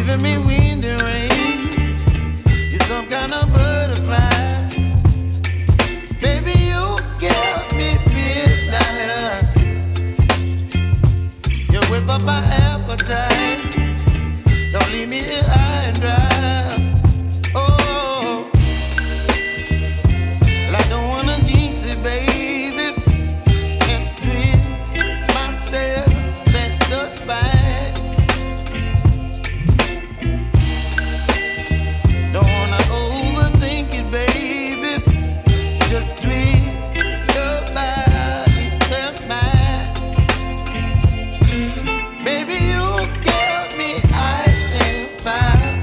giving me wind and rain. You're some kind of butterfly. Baby, you give me midnight. You whip up my appetite. Don't leave me here high and dry. Oh, well, I don't wanna jinx it, baby. Can't twist myself at the spine. Don't wanna overthink it, baby. It's just twist your body and mine. Baby, you give me ice and fire.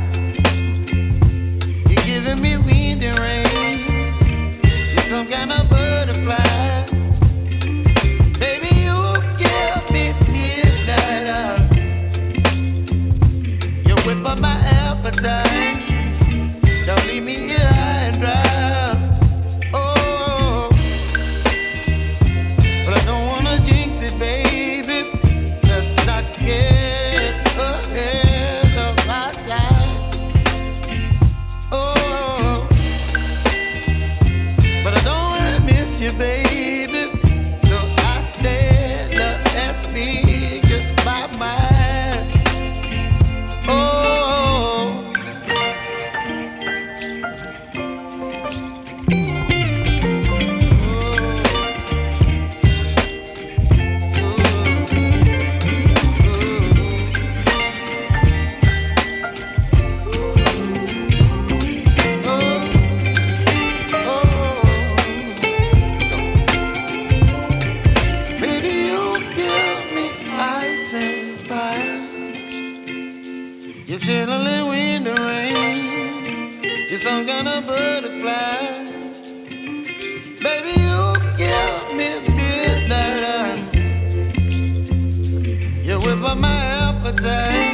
You're giving me wind and rain. You're some kind of butterfly. Baby, you give me midnight. You whip up my appetite. Don't leave me here high and dry. Oh, but I don't wanna jinx it, baby. Let's not get ahead of my time. Oh, but I don't wanna miss you, baby. So I stand up and speak my mind. Oh. Baby, you give me ice and fire. You're chilling wind and rain. You're some kind of butterfly. Baby, you give me midnight. You whip up my appetite.